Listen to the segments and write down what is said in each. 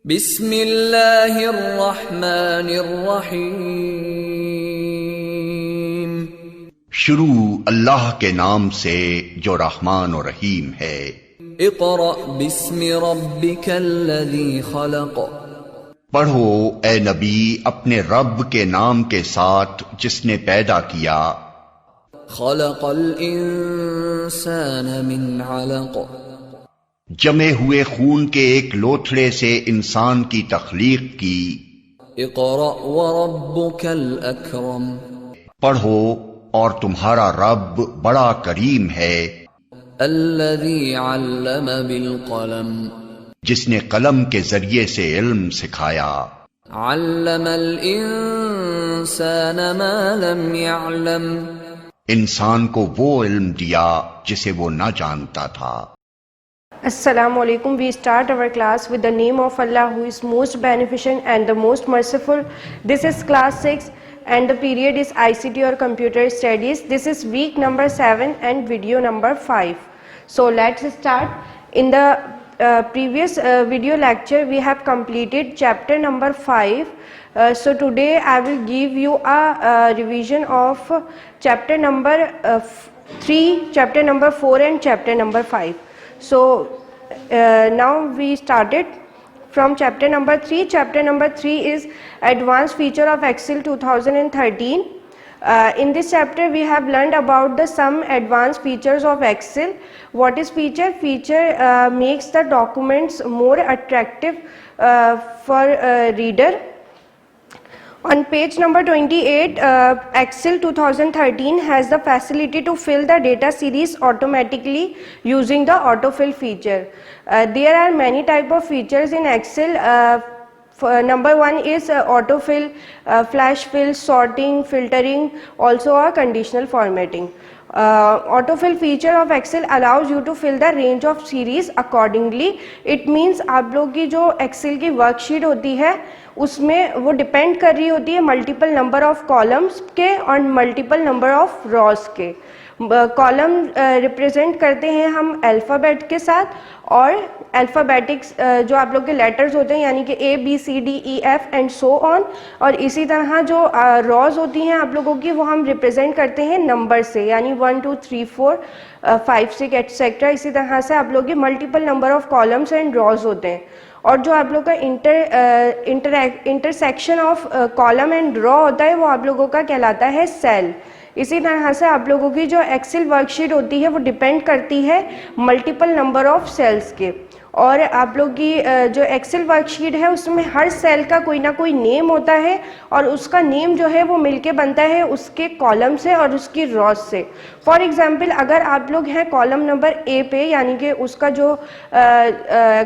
बिस्मिल्लाहिर्रहमानिर्रहीम। शुरू अल्लाह के नाम से जो रहमान और रहीम है। इक़रा बिस्मि रब्बिकल्लज़ी खलक़। पढ़ो ए नबी अपने रब के नाम के साथ जिसने पैदा किया। खलक़ल इंसान मिन अलक़। जमे हुए खून के एक लोथड़े से इंसान की तख्लीक की। इक़रा व रब्बुकल अकरम। पढ़ो और तुम्हारा रब बड़ा करीम है। अल्लज़ी अल्लम बिल क़लम। जिसने कलम के जरिए से इल्म सिखाया। अल्लमल इंसान मा लम यअलम। इंसान को वो इल्म दिया जिसे वो न जानता था। Assalamu alaikum. We start our class with the name of Allah who is most beneficent and the most merciful. This is class 6 and the period is ICT or computer studies. This is week number 7 and video number 5. So let's start. In the previous video lecture we have completed chapter number 5. So today I will give you a revision of chapter number 3, chapter number 4 and chapter number 5. So now we started from chapter number 3. Chapter number 3 is advanced feature of Excel 2013. In this chapter we have learned about the some advanced features of Excel. What is feature? Feature makes the documents more attractive for reader. On page number 28, Excel 2013 has the facility to fill the data series automatically using the autofill feature. There are many type of features in Excel. Number one is autofill, flash fill, sorting, filtering, also a conditional formatting. Autofill feature of Excel allows you to fill the range of series accordingly. It means आप लोग की जो Excel की worksheet होती है उसमें वो depend कर रही होती है मल्टीपल नंबर ऑफ कॉलम्स के और मल्टीपल नंबर ऑफ रॉस के। कॉलम रिप्रेजेंट करते हैं हम अल्फ़ाबेट के साथ और अल्फ़ाबेटिक्स जो आप लोग के लेटर्स होते हैं यानी कि A B C D E F and so on. और इसी तरह जो रॉज होती हैं आप लोगों की वो हम रिप्रेजेंट करते हैं नंबर से यानी 1 2 3 4 5 6 एटसेट्रा। इसी तरह से आप लोग के multiple number of columns and rows होते हैं। और जो आप लोग का intersection of column and raw होता है वो आप लोगों का कहलाता है सेल। इसी तरह से आप लोगों की जो एक्सेल वर्कशीट होती है वो डिपेंड करती है मल्टीपल नंबर ऑफ सेल्स के। और आप लोग की जो एक्सेल वर्कशीट है उसमें हर सेल का कोई ना कोई नेम होता है और उसका नेम जो है वो मिलके बनता है उसके कॉलम से और उसकी रॉज से। फॉर एग्जांपल अगर आप लोग हैं कॉलम नंबर ए पे यानी कि उसका जो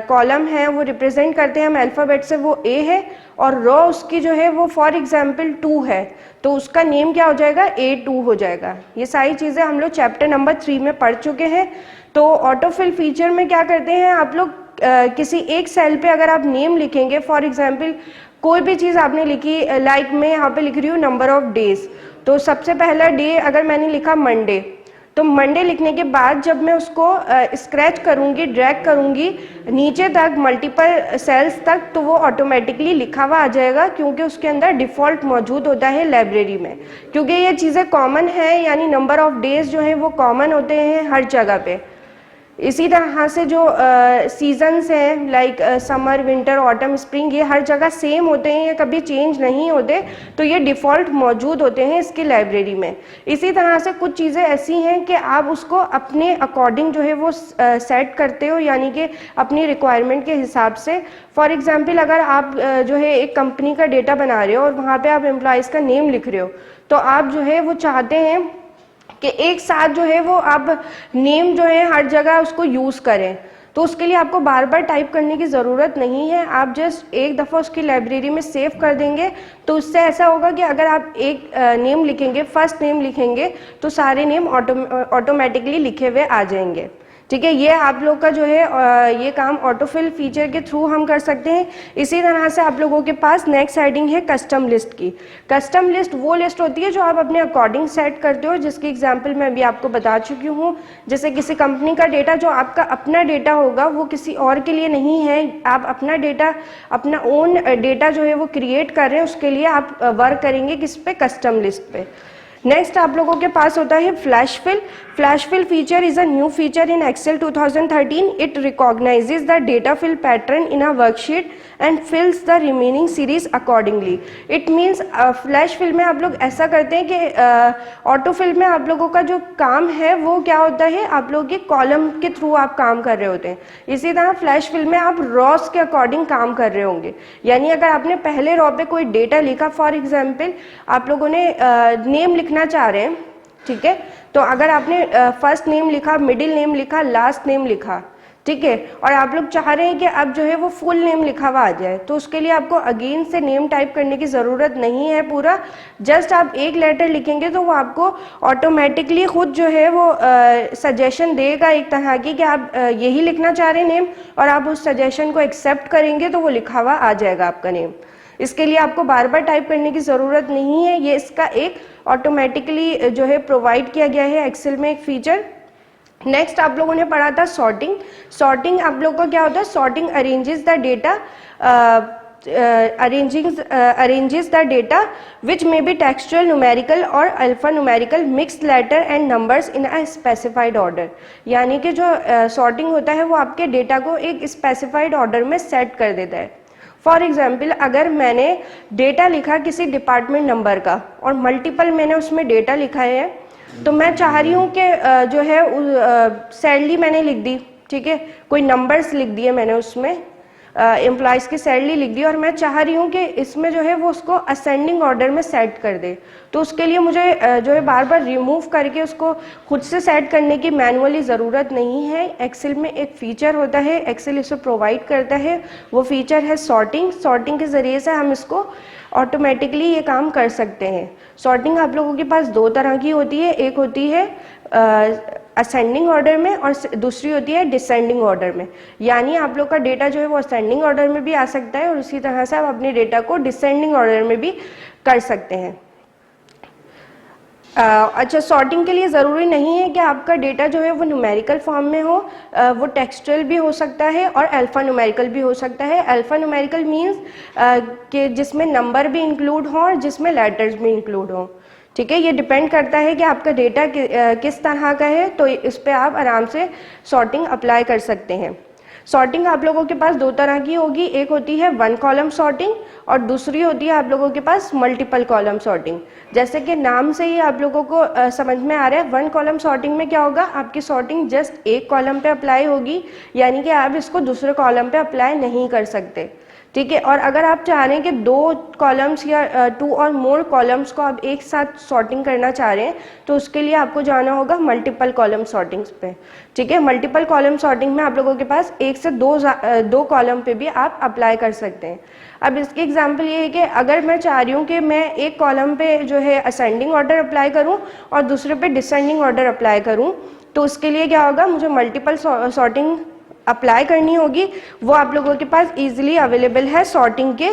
कॉलम है वो रिप्रेजेंट करते हैं हम अल्फ़ाबेट से वो ए है और रॉ उसकी जो है वो फॉर एग्जांपल 2 है तो उसका नेम क्या हो जाएगा A2 हो जाएगा। ये सारी चीज़ें हम लोग चैप्टर नंबर 3 में पढ़ चुके हैं। तो ऑटोफिल फीचर में क्या करते हैं आप लोग किसी एक सेल पे अगर आप नेम लिखेंगे फॉर एग्जांपल कोई भी चीज़ आपने लिखी लाइक मैं यहाँ पे लिख रही हूँ नंबर ऑफ डेज। तो सबसे पहला डे अगर मैंने लिखा मंडे तो मंडे लिखने के बाद जब मैं उसको स्क्रैच करूँगी ड्रैग करूँगी नीचे तक मल्टीपल सेल्स तक तो वो ऑटोमेटिकली लिखा हुआ आ जाएगा क्योंकि उसके अंदर डिफ़ॉल्ट मौजूद होता है लाइब्रेरी में। क्योंकि ये चीज़ें कॉमन है यानी नंबर ऑफ डेज जो है वो कॉमन होते हैं हर जगह पे। इसी तरह से जो सीजन्स हैं like summer winter autumn spring ये हर जगह सेम होते हैं, ये कभी चेंज नहीं होते, तो ये डिफ़ॉल्ट मौजूद होते हैं इसकी लाइब्रेरी में। इसी तरह से कुछ चीज़ें ऐसी हैं कि आप उसको अपने अकॉर्डिंग जो है वो सेट करते हो, यानी कि अपनी रिक्वायरमेंट के हिसाब से। फॉर एग्जांपल अगर आप जो है एक कंपनी का डेटा बना रहे हो और वहाँ पे आप एम्प्लॉयज़ का नेम लिख रहे हो, तो आप जो है वो चाहते हैं कि एक साथ जो है वो आप नेम जो है हर जगह उसको यूज़ करें, तो उसके लिए आपको बार बार टाइप करने की ज़रूरत नहीं है। आप जस्ट एक दफ़ा उसकी लाइब्रेरी में सेव कर देंगे, तो उससे ऐसा होगा कि अगर आप एक नेम लिखेंगे, फर्स्ट नेम लिखेंगे, तो सारे नेम ऑटोमेटिकली लिखे हुए आ जाएंगे। ठीक है, ये आप लोग का जो है ये काम ऑटोफिल फीचर के थ्रू हम कर सकते हैं। इसी तरह से आप लोगों के पास नेक्स्ट हेडिंग है कस्टम लिस्ट की। कस्टम लिस्ट वो लिस्ट होती है जो आप अपने अकॉर्डिंग सेट करते हो, जिसकी एग्जांपल मैं अभी आपको बता चुकी हूँ। जैसे किसी कंपनी का डेटा जो आपका अपना डेटा होगा वो किसी और के लिए नहीं है, आप अपना डेटा, अपना ओन डेटा जो है वो क्रिएट कर रहे हैं, उसके लिए आप वर्क करेंगे किस पे, कस्टम लिस्ट पे। नेक्स्ट आप लोगों के पास होता है flash fill. Flash fill feature is a new feature in Excel 2013. It recognizes the data fill pattern in a worksheet and fills the remaining series accordingly. It means flash fill में आप लोग ऐसा करते हैं कि ऑटो फिल में आप लोगों का जो काम है वो क्या होता है, आप लोग के कॉलम के थ्रू आप काम कर रहे होते हैं। इसी तरह फ्लैश फिल में आप रॉस के अकॉर्डिंग काम कर रहे होंगे, यानी अगर आपने पहले रॉ पे कोई डेटा लिखा, फॉर एग्जाम्पल आप लोगों ने नेम लिखना चाह रहे हैं, ठीक है, तो अगर आपने फर्स्ट नेम लिखा, मिडिल नेम लिखा, लास्ट नेम लिखा, ठीक है, और आप लोग चाह रहे हैं कि अब जो है वो फुल नेम लिखा हुआ आ जाए, तो उसके लिए आपको अगेन से नेम टाइप करने की ज़रूरत नहीं है पूरा, जस्ट आप एक लेटर लिखेंगे तो वो आपको ऑटोमेटिकली खुद जो है वो सजेशन देगा एक तरह की कि आप यही लिखना चाह रहे हैं नेम, और आप उस सजेशन को एक्सेप्ट करेंगे तो वो लिखा हुआ आ जाएगा आपका नेम। इसके लिए आपको बार बार टाइप करने की ज़रूरत नहीं है, ये इसका एक ऑटोमेटिकली जो है प्रोवाइड किया गया है एक्सेल में एक फीचर। नेक्स्ट आप लोगों ने पढ़ा था सॉर्टिंग। सॉर्टिंग आप लोगों को क्या होता है, sorting arranges the data, arranges the data which may be textual, numerical और alpha numerical mixed letter and numbers in a specified order. यानी कि जो सॉर्टिंग होता है वो आपके डेटा को एक स्पेसिफाइड ऑर्डर में सेट कर देता है। फॉर एग्जाम्पल अगर मैंने डेटा लिखा किसी डिपार्टमेंट नंबर का और मल्टीपल मैंने उसमें डेटा लिखा है, तो मैं चाह रही हूँ कि जो है सैलरी मैंने लिख दी, ठीक है, कोई नंबर्स लिख दिए मैंने उसमें, एम्प्लॉयज़ की सैलरी लिख दी, और मैं चाह रही हूँ कि इसमें जो है वो उसको असेंडिंग ऑर्डर में सेट कर दे। तो उसके लिए मुझे जो है बार बार रिमूव करके उसको खुद से सेट करने की मैनुअली ज़रूरत नहीं है। एक्सेल में एक फ़ीचर होता है, एक्सेल इसे प्रोवाइड करता है, वो फीचर है सॉर्टिंग। सॉर्टिंग के ज़रिए से हम इसको ऑटोमेटिकली ये काम कर सकते हैं। सॉर्टिंग आप लोगों के पास दो तरह की होती है, एक होती है असेंडिंग ऑर्डर में और दूसरी होती है डिसेंडिंग ऑर्डर में। यानी आप लोग का डेटा जो है वो असेंडिंग ऑर्डर में भी आ सकता है और उसी तरह से आप अपने डेटा को डिसेंडिंग ऑर्डर में भी कर सकते हैं। अच्छा, सॉर्टिंग के लिए ज़रूरी नहीं है कि आपका डेटा जो है वो न्यूमेरिकल फॉर्म में हो, वो टेक्सचुअल भी हो सकता है और अल्फ़ा न्यूमेरिकल भी हो सकता है। अल्फ़ा न्यूमेरिकल मीन्स कि जिसमें नंबर भी इंक्लूड हो और जिसमें लेटर्स भी इंक्लूड हो, ठीक है। ये डिपेंड करता है कि आपका डेटा किस तरह का है, तो इस पर आप आराम से सॉर्टिंग अप्लाई कर सकते हैं। सॉर्टिंग आप लोगों के पास दो तरह की होगी, एक होती है वन कॉलम सॉर्टिंग और दूसरी होती है आप लोगों के पास मल्टीपल कॉलम सॉर्टिंग। जैसे कि नाम से ही आप लोगों को समझ में आ रहा है, वन कॉलम सॉर्टिंग में क्या होगा, आपकी सॉर्टिंग जस्ट एक कॉलम पे अप्लाई होगी, यानी कि आप इसको दूसरे कॉलम पे अप्लाई नहीं कर सकते, ठीक है। और अगर आप चाह रहे हैं कि दो कॉलम्स या टू और मोर कॉलम्स को आप एक साथ सॉर्टिंग करना चाह रहे हैं, तो उसके लिए आपको जाना होगा मल्टीपल कॉलम सॉर्टिंग्स पे, ठीक है। मल्टीपल कॉलम सॉर्टिंग में आप लोगों के पास एक से दो कॉलम पे भी आप अप्लाई कर सकते हैं। अब इसकी एग्जांपल ये है कि अगर मैं चाह रही हूँ कि मैं एक कॉलम पे जो है असेंडिंग ऑर्डर अप्लाई करूँ और दूसरे पे डिसेंडिंग ऑर्डर अप्लाई करूँ, तो उसके लिए क्या होगा, मुझे मल्टीपल सॉर्टिंग अप्लाई करनी होगी। वो आप लोगों के पास इजीली अवेलेबल है सॉर्टिंग के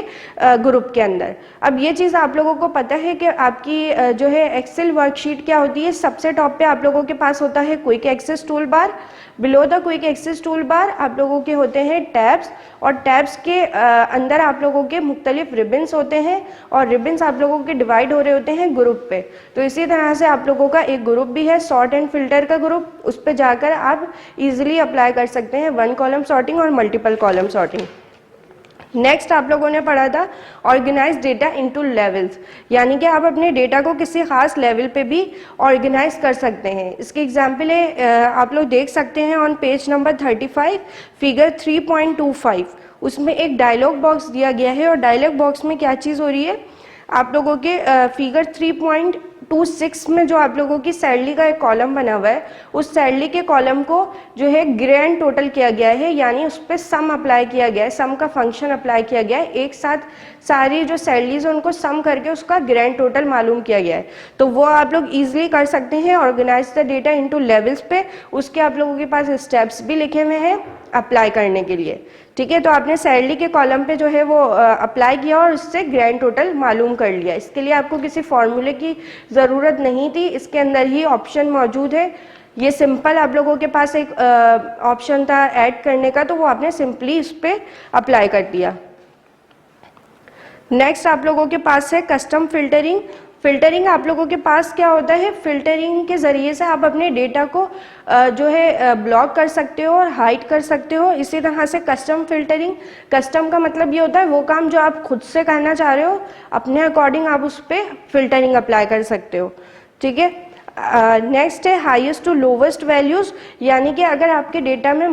ग्रुप के अंदर। अब ये चीज़ आप लोगों को पता है कि आपकी जो है एक्सेल वर्कशीट क्या होती है, सबसे टॉप पे आप लोगों के पास होता है quick access tool bar. Below the quick access tool bar आप लोगों के होते हैं टैब्स, और टैब्स के अंदर आप लोगों के मुख्तलिफ रिबन्स होते हैं और रिबन्स आप लोगों के डिवाइड हो रहे होते हैं ग्रुप पे। तो इसी तरह से आप लोगों का एक ग्रुप भी है सॉर्ट एंड फिल्टर का ग्रुप, उस पर जाकर आप इजीली अप्लाई कर सकते हैं वन कॉलम सॉर्टिंग और मल्टीपल कॉलम सॉर्टिंग। नेक्स्ट आप लोगों ने पढ़ा था ऑर्गेनाइज डेटा इनटू लेवल्स, यानी कि आप अपने डेटा को किसी खास लेवल पे भी ऑर्गेनाइज कर सकते हैं। इसकी एग्जांपल है आप लोग देख सकते हैं ऑन पेज नंबर 35 फिगर 3.25, उसमें एक डायलॉग बॉक्स दिया गया है और डायलॉग बॉक्स में क्या चीज़ हो रही है, आप लोगों के फिगर 2.6 में जो आप लोगों की सैलरी का एक कॉलम बना हुआ है, उस सैलरी के कॉलम को जो है ग्रैंड टोटल किया गया है, यानी उस पर सम अप्लाई किया गया है, सम का फंक्शन अप्लाई किया गया है, एक साथ सारी जो सैलरीज है उनको सम करके उसका ग्रैंड टोटल मालूम किया गया है। तो वो आप लोग ईजिली कर सकते हैं, organize the data into levels पे, उसके आप लोगों के पास स्टेप्स भी लिखे हुए हैं अप्लाई करने के लिए। ठीक है, तो आपने सैलरी के कॉलम पे जो है वो अप्लाई किया और उससे ग्रैंड टोटल मालूम कर लिया। इसके लिए आपको किसी फॉर्मूले की ज़रूरत नहीं थी, इसके अंदर ही ऑप्शन मौजूद है। ये सिंपल आप लोगों के पास एक ऑप्शन था ऐड करने का, तो वो आपने सिंपली इस पर अप्लाई कर दिया। नेक्स्ट आप लोगों के पास है कस्टम फिल्टरिंग। फिल्टरिंग आप लोगों के पास क्या होता है, फिल्टरिंग के ज़रिए से आप अपने डेटा को जो है ब्लॉक कर सकते हो और हाइड कर सकते हो। इसी तरह से कस्टम फिल्टरिंग, कस्टम का मतलब ये होता है वो काम जो आप खुद से करना चाह रहे हो, अपने अकॉर्डिंग आप उस पर फिल्टरिंग अप्लाई कर सकते हो। ठीक है, नेक्स्ट है हाईएस्ट टू लोवेस्ट वैल्यूज़, यानी कि अगर आपके डेटा में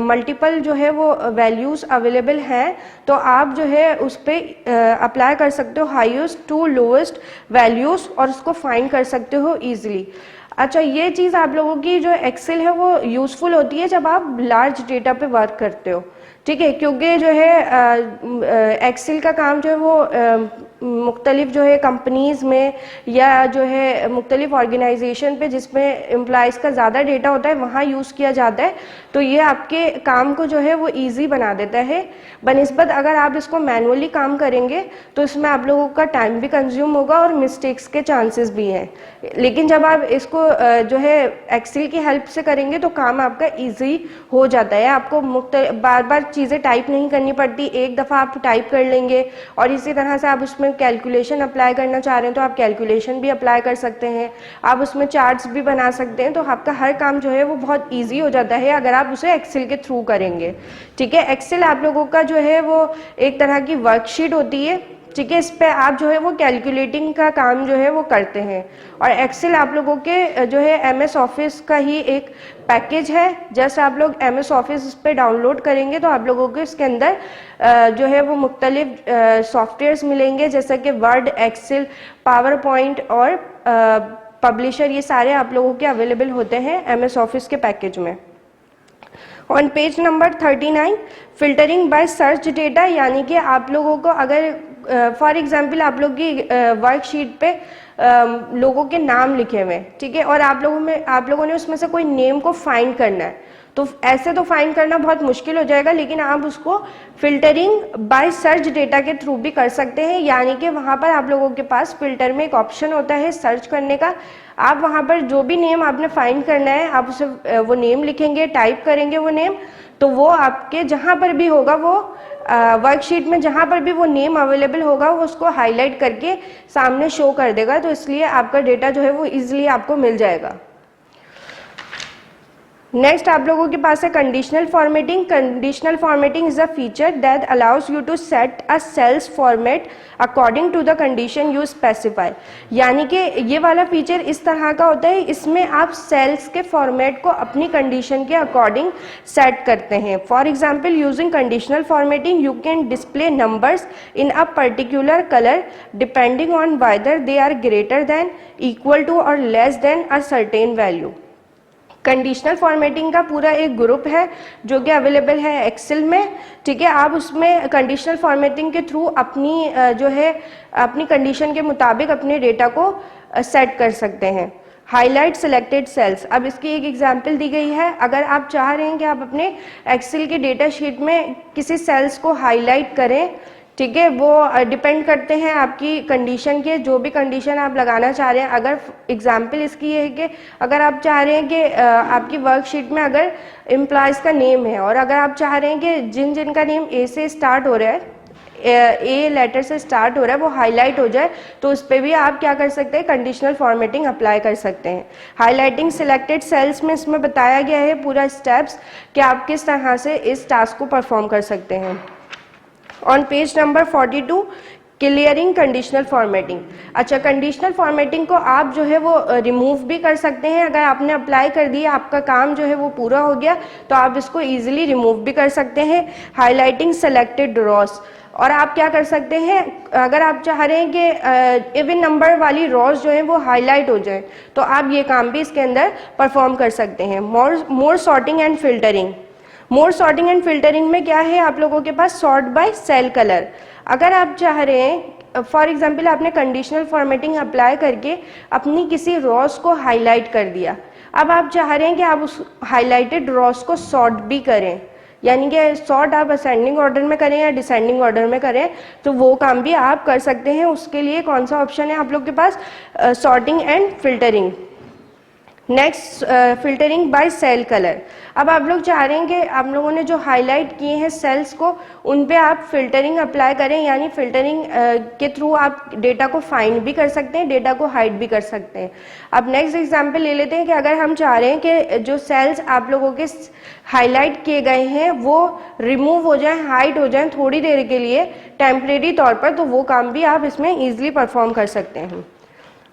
मल्टीपल जो है वो वैल्यूज़ अवेलेबल हैं तो आप जो है उस पर अप्लाई कर सकते हो हाईएस्ट टू लोवेस्ट वैल्यूज़ और उसको फाइंड कर सकते हो ईजिली। अच्छा, ये चीज़ आप लोगों की जो एक्सेल है वो यूज़फुल होती है जब आप लार्ज डेटा पे वर्क करते हो। ठीक है, क्योंकि जो है एक्सेल का काम जो है वो मुख्तलिफ जो है कंपनीज़ में या जो है मुख्तलिफ ऑर्गेनाइजेशन पे जिसमें एम्प्लॉयज़ का ज़्यादा डेटा होता है वहाँ यूज़ किया जाता है। तो ये आपके काम को जो है वो इजी बना देता है बनिस्बत अगर आप इसको मैनुअली काम करेंगे तो इसमें आप लोगों का टाइम भी कंज्यूम होगा और मिस्टेक्स के चांसेस भी हैं। लेकिन जब आप इसको जो है एक्सेल की हेल्प से करेंगे तो काम आपका ईजी हो जाता है, आपको बार बार चीज़ें टाइप नहीं करनी पड़ती, एक दफ़ा आप टाइप कर लेंगे। और इसी तरह से आप उसमें कैलकुलेशन अप्लाई करना चाह रहे हैं तो आप कैलकुलेशन भी अप्लाई कर सकते हैं, आप उसमें चार्ट्स भी बना सकते हैं। तो आपका हर काम जो है वो बहुत ईजी हो जाता है अगर आप उसे एक्सेल के थ्रू करेंगे। ठीक है, एक्सेल आप लोगों का जो है वो एक तरह की वर्कशीट होती है। ठीक है, इस पे आप जो है वो कैलकुलेटिंग का काम जो है वो करते हैं। और एक्सेल आप लोगों के जो है MS ऑफिस का ही एक पैकेज है। जैसे आप लोग MS ऑफिस इस पे डाउनलोड करेंगे तो आप लोगों को इसके अंदर जो है वो मुख्तलिफ सॉफ्टवेयर्स मिलेंगे, जैसे कि वर्ड, एक्सेल, पावर पॉइंट और पब्लिशर, ये सारे आप लोगों के अवेलेबल होते हैं MS ऑफिस के पैकेज में। On page number 39 filtering by search data, यानी कि आप लोगों को अगर फॉर एग्जांपल आप लोग की वर्कशीट पे लोगों के नाम लिखे हुए हैं, ठीक है, और आप लोगों ने उसमें से कोई नेम को फाइंड करना है, तो ऐसे तो फाइंड करना बहुत मुश्किल हो जाएगा, लेकिन आप उसको फिल्टरिंग बाय सर्च डेटा के थ्रू भी कर सकते हैं। यानी कि वहाँ पर आप लोगों के पास फिल्टर में एक ऑप्शन होता है सर्च करने का, आप वहाँ पर जो भी नेम आपने फाइंड करना है आप उसे वो नेम लिखेंगे, टाइप करेंगे वो नेम, तो वो आपके जहाँ पर भी होगा वो वर्कशीट में जहाँ पर भी वो नेम अवेलेबल होगा वो उसको हाईलाइट करके सामने शो कर देगा। तो इसलिए आपका डेटा जो है वो ईजिली आपको मिल जाएगा। नेक्स्ट आप लोगों के पास है conditional formatting. Conditional formatting is a feature that allows you to set a cell's format according to the condition you specify. यानी कि ये वाला फीचर इस तरह का होता है, इसमें आप सेल्स के फॉर्मेट को अपनी कंडीशन के अकॉर्डिंग सेट करते हैं। For example using conditional formatting you can display numbers in a particular colour depending on whether they are greater than, equal to और less than a certain value. Conditional formatting का पूरा एक group है जो कि available है Excel में। ठीक है, आप उसमें कंडीशनल फॉर्मेटिंग के थ्रू अपनी जो है अपनी कंडीशन के मुताबिक अपने डेटा को सेट कर सकते हैं। हाईलाइट सिलेक्टेड सेल्स, अब इसकी एक एग्जांपल दी गई है। अगर आप चाह रहे हैं कि आप अपने एक्सेल के डेटा शीट में किसी सेल्स को हाईलाइट करें, ठीक है, वो डिपेंड करते हैं आपकी कंडीशन के, जो भी कंडीशन आप लगाना चाह रहे हैं। अगर एग्जांपल इसकी ये है कि अगर आप चाह रहे हैं कि आपकी वर्कशीट में अगर एम्प्लॉयज़ का नेम है और अगर आप चाह रहे हैं कि जिनका नेम ए से स्टार्ट हो रहा है, ए लेटर से स्टार्ट हो रहा है, वो हाईलाइट हो जाए, तो उस पर भी आप क्या कर सकते हैं, कंडीशनल फॉर्मेटिंग अप्लाई कर सकते हैं। हाईलाइटिंग सिलेक्टेड सेल्स में इसमें बताया गया है पूरा स्टेप्स कि आप किस तरह से इस टास्क को परफॉर्म कर सकते हैं। On page number 42 clearing conditional formatting. अच्छा, कंडीशनल फॉर्मेटिंग को आप जो है वो रिमूव भी कर सकते हैं। अगर आपने अप्लाई कर दिया, आपका काम जो है वो पूरा हो गया, तो आप इसको इजीली रिमूव भी कर सकते हैं। हाईलाइटिंग सेलेक्टेड रॉस, और आप क्या कर सकते हैं, अगर आप चाह रहे हैं कि इवन नंबर वाली रॉज जो है वो हाईलाइट हो जाए, तो आप ये काम भी इसके अंदर परफॉर्म कर सकते हैं। More sorting and filtering. More sorting and filtering में क्या है, आप लोगों के पास सॉर्ट बाय सेल कलर। अगर आप चाह रहे हैं, फॉर एग्जांपल आपने कंडीशनल फॉर्मेटिंग अप्लाई करके अपनी किसी रॉस को हाईलाइट कर दिया, अब आप चाह रहे हैं कि आप उस हाईलाइटेड रॉस को सॉर्ट भी करें, यानी कि सॉर्ट आप असेंडिंग ऑर्डर में करें या डिसेंडिंग ऑर्डर में करें, तो वो काम भी आप कर सकते हैं। उसके लिए कौन सा ऑप्शन है आप लोग के पास, sorting and filtering. Next, filtering by cell colour. अब आप लोग चाह रहे हैं कि आप लोगों ने जो हाईलाइट किए हैं सेल्स को, उन पे आप फिल्टरिंग अप्लाई करें, यानी फिल्टरिंग के थ्रू आप डेटा को फाइंड भी कर सकते हैं, डेटा को हाइड भी कर सकते हैं। अब नेक्स्ट एग्जांपल ले लेते हैं कि अगर हम चाह रहे हैं कि जो सेल्स आप लोगों के हाईलाइट किए गए हैं वो रिमूव हो जाएं, हाइड हो जाएं थोड़ी देर के लिए टेम्परेरी तौर पर, तो वो काम भी आप इसमें ईजिली परफॉर्म कर सकते हैं।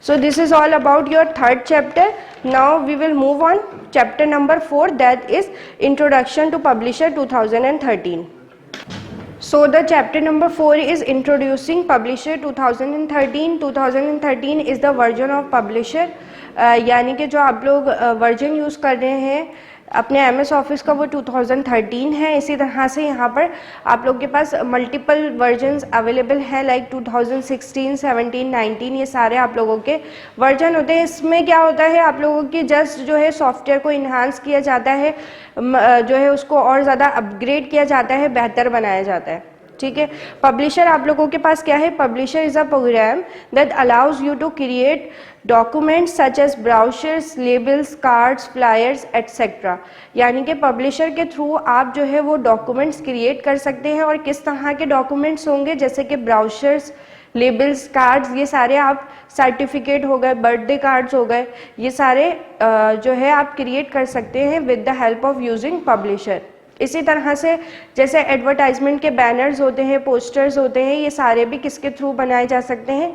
So this is all about your third chapter. Now we will move on chapter number 4, that is Introduction to Publisher 2013. So the chapter number 4 is Introducing Publisher 2013. 2013 is the version of Publisher, यानी कि जो आप लोग version use कर रहे हैं अपने MS office का वो 2013 है। इसी तरह से यहाँ पर आप लोग के पास मल्टीपल वर्जन्स अवेलेबल है, लाइक 2016, 17, 19, ये सारे आप लोगों के वर्जन होते हैं। इसमें क्या होता है, आप लोगों की जस्ट जो है सॉफ्टवेयर को इन्हांस किया जाता है, जो है उसको और ज़्यादा अपग्रेड किया जाता है, बेहतर बनाया जाता है। ठीक है। पब्लिशर आप लोगों के पास क्या है, Publisher is a program that allows you to create documents such as brochures, labels, cards, flyers etcetera. यानी कि पब्लिशर के थ्रू आप जो है वो डॉक्यूमेंट्स क्रिएट कर सकते हैं। और किस तरह के डॉक्यूमेंट्स होंगे, जैसे कि ब्राउचर्स, लेबल्स, कार्ड्स, ये सारे आप, सर्टिफिकेट हो गए, बर्थडे कार्ड्स हो गए, ये सारे जो है आप क्रिएट कर सकते हैं with the help of using publisher. इसी तरह से जैसे एडवर्टाइजमेंट के बैनर्स होते हैं, पोस्टर्स होते हैं, ये सारे भी किसके थ्रू बनाए जा सकते हैं,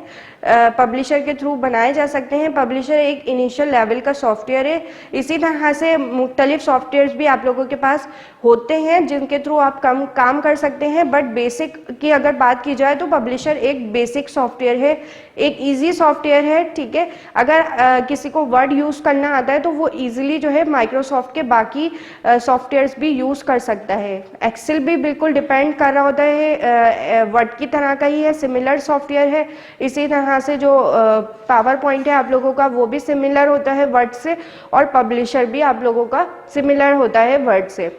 पब्लिशर के थ्रू बनाए जा सकते हैं। पब्लिशर एक इनिशियल लेवल का सॉफ्टवेयर है। इसी तरह से मुख्तलिफ सॉफ्टवेयर्स भी आप लोगों के पास होते हैं जिनके थ्रू आप काम कर सकते हैं, बट बेसिक की अगर बात की जाए तो पब्लिशर एक बेसिक सॉफ्टवेयर है, एक इजी सॉफ्टवेयर है। ठीक है। अगर किसी को वर्ड यूज़ करना आता है तो वो ईजिली जो है माइक्रोसॉफ्ट के बाकी सॉफ्टवेयर्स भी यूज़ कर सकता है। एक्सेल भी बिल्कुल डिपेंड कर रहा होता है, वर्ड की तरह का ही है, सिमिलर सॉफ्टवेयर है। इसी तरह से जो पावर पॉइंट है आप लोगों का वो भी सिमिलर होता है वर्ड से, और पब्लिशर भी आप लोगों का सिमिलर होता है वर्ड से।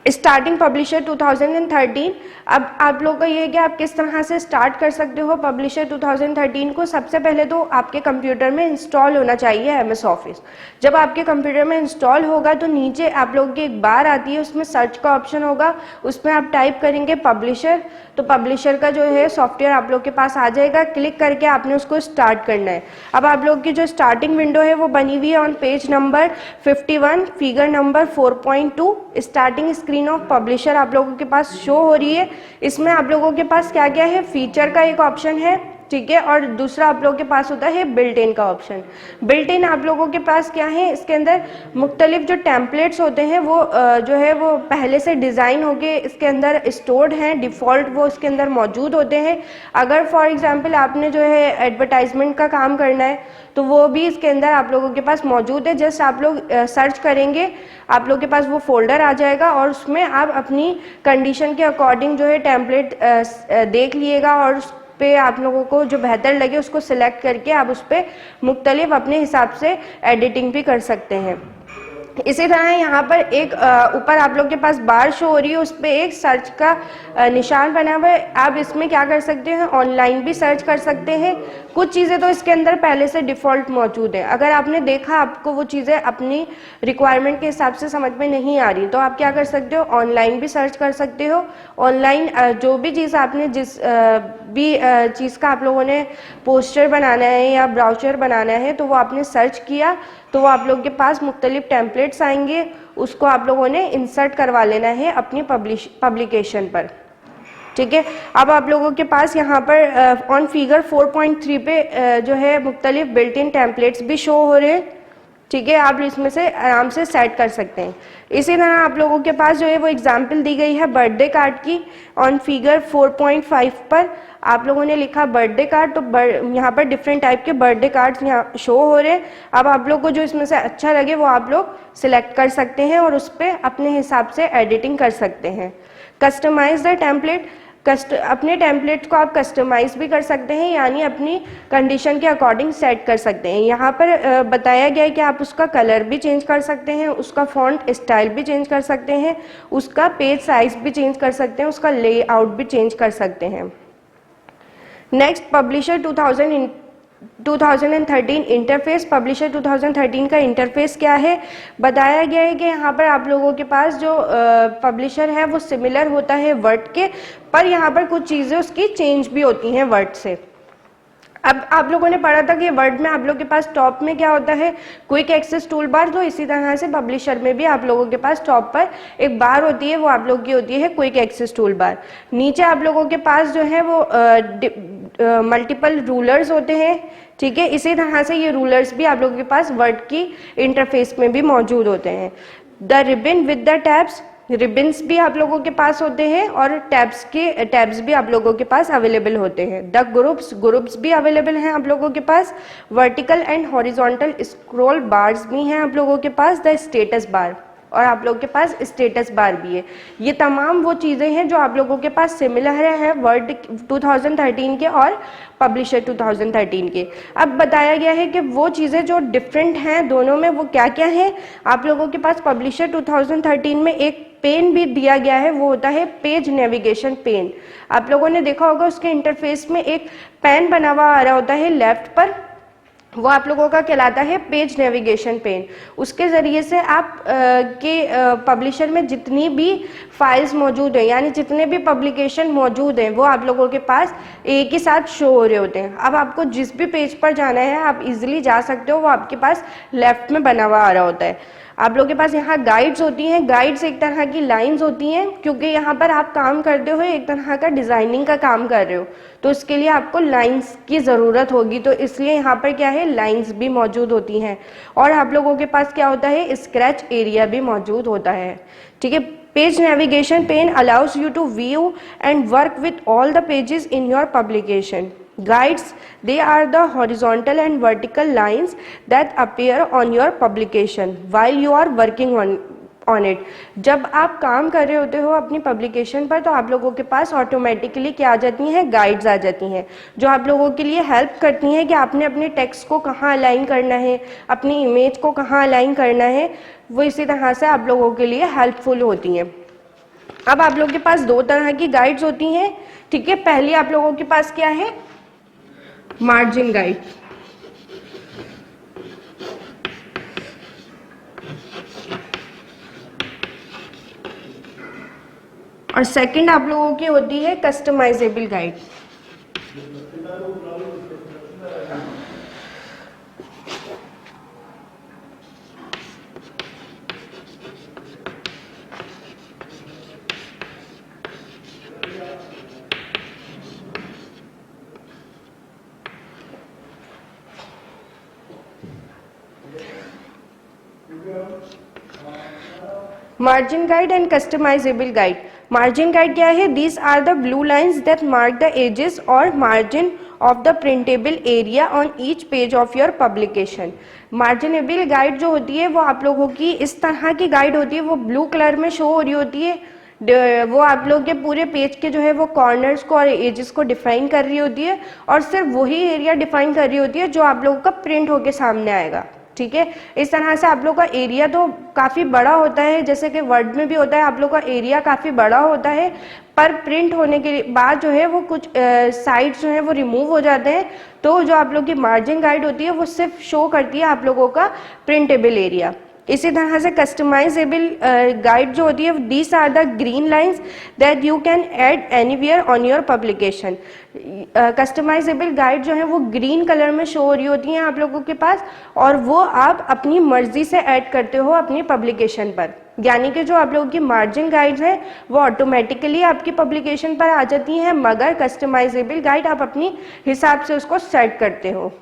Starting publisher 2013। अब आप लोग का ये है कि आप किस तरह से स्टार्ट कर सकते हो पब्लिशर 2013 को। सबसे पहले तो आपके कंप्यूटर में इंस्टॉल होना चाहिए MS ऑफिस। जब आपके कंप्यूटर में इंस्टॉल होगा तो नीचे आप लोगों की एक बार आती है, उसमें सर्च का ऑप्शन होगा, उसमें आप टाइप करेंगे पब्लिशर, तो पब्लिशर का जो है सॉफ्टवेयर आप लोग के पास आ जाएगा। क्लिक करके आपने उसको स्टार्ट करना है। अब आप लोग की जो स्टार्टिंग विंडो है वो बनी हुई है on page number 51, figure number 4.2। Starting screen of publisher आप लोगों के पास शो हो रही है। इसमें आप लोगों के पास क्या क्या है, फीचर का एक ऑप्शन है, ठीक है, और दूसरा आप लोगों के पास होता है बिल्ट इन का ऑप्शन। बिल्ट इन आप लोगों के पास क्या है, इसके अंदर मुख्तलिफ जो टेम्पलेट्स होते हैं वो जो है वो पहले से डिज़ाइन होके इसके अंदर स्टोर्ड हैं, डिफ़ॉल्ट वो इसके अंदर मौजूद होते हैं। अगर फॉर एग्जांपल आपने जो है एडवर्टाइजमेंट का काम करना है तो वो भी इसके अंदर आप लोगों के पास मौजूद है। जस्ट आप लोग सर्च करेंगे, आप लोग के पास वो फोल्डर आ जाएगा और उसमें आप अपनी कंडीशन के अकॉर्डिंग जो है टेम्पलेट देख लिएगा, और पे आप लोगों को जो बेहतर लगे उसको सिलेक्ट करके आप उस पर मुख्तलिफ अपने हिसाब से एडिटिंग भी कर सकते हैं। इसी तरह यहाँ पर एक ऊपर आप लोग के पास बार शो हो रही है, उस पर एक सर्च का निशान बना हुआ है। आप इसमें क्या कर सकते हैं, ऑनलाइन भी सर्च कर सकते हैं। कुछ चीज़ें तो इसके अंदर पहले से डिफ़ॉल्ट मौजूद है। अगर आपने देखा आपको वो चीज़ें अपनी रिक्वायरमेंट के हिसाब से समझ में नहीं आ रही तो आप क्या कर सकते हो, ऑनलाइन भी सर्च कर सकते हो। ऑनलाइन जो भी चीज़ आपने जिस भी चीज़ का आप लोगों ने पोस्टर बनाना है या ब्राउचर बनाना है तो वो आपने सर्च किया तो वो आप लोग के पास मुख्तलिफ टेम्पलेट्स आएंगे, उसको आप लोगों ने इंसर्ट करवा लेना है अपनी पब्लिकेशन पर। ठीक है। अब आप लोगों के पास यहाँ पर ऑन फिगर 4.3 पे जो है मुख्तलिफ बिल्ट इन टेम्पलेट्स भी शो हो रहे हैं। ठीक है, आप इसमें से आराम से सेट कर सकते हैं। इसी तरह आप लोगों के पास जो है वो एग्जाम्पल दी गई है बर्थडे कार्ड की। ऑन फिगर 4.5 पर आप लोगों ने लिखा बर्थडे कार्ड, तो यहाँ पर डिफरेंट टाइप के बर्थडे कार्ड्स यहाँ शो हो रहे हैं। अब आप लोग को जो इसमें से अच्छा लगे वो आप लोग सिलेक्ट कर सकते हैं और उस पर अपने हिसाब से एडिटिंग कर सकते हैं। कस्टमाइज द टेम्पलेट, अपने टेम्पलेट को आप कस्टमाइज भी कर सकते हैं, यानी अपनी कंडीशन के अकॉर्डिंग सेट कर सकते हैं। यहाँ पर बताया गया है कि आप उसका कलर भी चेंज कर सकते हैं, उसका फॉन्ट स्टाइल भी चेंज कर सकते हैं, उसका पेज साइज भी चेंज कर सकते हैं, उसका लेआउट भी चेंज कर सकते हैं। Next, publisher 2013 interface. पब्लिशर 2013 का इंटरफेस क्या है, बताया गया है कि यहाँ पर आप लोगों के पास जो पब्लिशर है वो सिमिलर होता है वर्ड के, पर यहाँ पर कुछ चीज़ें उसकी चेंज भी होती हैं वर्ड से। अब आप लोगों ने पढ़ा था कि वर्ड में आप लोगों के पास टॉप में क्या होता है, क्विक एक्सेस टूल बार, तो इसी तरह से पब्लिशर में भी आप लोगों के पास टॉप पर एक बार होती है, वो आप लोगों की होती है क्विक एक्सेस टूल बार। नीचे आप लोगों के पास जो है वो मल्टीपल रूलर्स होते हैं, ठीक है। इसी तरह से ये रूलर्स भी आप लोगों के पास वर्ड की इंटरफेस में भी मौजूद होते हैं। The ribbon with the tabs, ribbons भी आप लोगों के पास होते हैं और टैब्स भी आप लोगों के पास अवेलेबल होते हैं। द ग्रुप्स भी अवेलेबल हैं आप लोगों के पास। Vertical and horizontal scroll bars भी हैं आप लोगों के पास। द स्टेटस बार, और आप लोगों के पास स्टेटस बार भी है। ये तमाम वो चीज़ें हैं जो आप लोगों के पास सिमिलर है वर्ड 2013 के और पब्लिशर 2013 के। अब बताया गया है कि वो चीज़ें जो डिफरेंट हैं दोनों में वो क्या क्या है। आप लोगों के पास पब्लिशर 2013 में एक पेन भी दिया गया है, वो होता है पेज नेविगेशन पेन। आप लोगों ने देखा होगा उसके इंटरफेस में एक पेन बना हुआ आ रहा होता है लेफ्ट पर, वो आप लोगों का कहलाता है पेज नेविगेशन पेन। उसके ज़रिए से आप पब्लिशर में जितनी भी फाइल्स मौजूद हैं, यानी जितने भी पब्लिकेशन मौजूद हैं, वो आप लोगों के पास एक ही साथ शो हो रहे होते हैं। अब आपको जिस भी पेज पर जाना है आप इजीली जा सकते हो, वो आपके पास लेफ्ट में बना हुआ आ रहा होता है। आप लोगों के पास यहाँ गाइड्स होती हैं। गाइड्स एक तरह की लाइंस होती हैं, क्योंकि यहाँ पर आप काम करते हो एक तरह का डिज़ाइनिंग का काम कर रहे हो, तो इसके लिए आपको लाइंस की ज़रूरत होगी, तो इसलिए यहाँ पर क्या है लाइंस भी मौजूद होती हैं। और आप लोगों के पास क्या होता है स्क्रैच एरिया भी मौजूद होता है, ठीक है। Page navigation pane allows you to view and work with all the pages in your publication. Guides, they are the horizontal and vertical lines that appear on your publication while you are working on it. जब आप काम कर रहे होते हो अपनी publication पर, तो आप लोगों के पास ऑटोमेटिकली क्या आ जाती हैं गाइड्स आ जाती हैं, जो आप लोगों के लिए हेल्प करती हैं कि आपने अपने टेक्स्ट को कहाँ अलाइन करना है, अपनी इमेज को कहाँ अलाइन करना है, वो इसी तरह से आप लोगों के लिए हेल्पफुल होती हैं। अब आप लोगों के पास दो तरह की गाइड्स होती हैं, ठीक है। पहली आप लोगों के पास क्या है मार्जिन गाइड, और सेकंड आप लोगों की होती है customizable guide. Margin guide and customizable guide. Margin guide क्या है, these are the blue lines that mark the edges और margin of the printable area on each page of your publication. मार्जिनेबल गाइड जो होती है वो आप लोगों की इस तरह की गाइड होती है, वो ब्लू कलर में शो हो रही होती है, वो आप लोग के पूरे पेज के जो है वो कॉर्नर्स को और एजेस को डिफाइन कर रही होती है, और सिर्फ वही एरिया डिफाइन कर रही होती है जो आप लोगों का प्रिंट होके सामने आएगा, ठीक है। इस तरह से आप लोग का एरिया तो काफ़ी बड़ा होता है, जैसे कि वर्ड में भी होता है, आप लोग का एरिया काफ़ी बड़ा होता है, पर प्रिंट होने के बाद जो है वो कुछ साइड्स जो है वो रिमूव हो जाते हैं, तो जो आप लोग की मार्जिन गाइड होती है वो सिर्फ शो करती है आप लोगों का प्रिंटेबल एरिया। इसी तरह से कस्टमाइजेबल गाइड जो होती है, these are the green lines that you can add anywhere on your publication. Customizable guide जो है वो ग्रीन कलर में शो हो रही होती हैं आप लोगों के पास, और वो आप अपनी मर्जी से ऐड करते हो अपनी पब्लिकेशन पर, यानी कि जो आप लोगों की मार्जिन गाइड्स हैं वो ऑटोमेटिकली आपकी पब्लिकेशन पर आ जाती हैं, मगर कस्टमाइजेबल गाइड आप अपनी हिसाब से उसको सेट करते हो।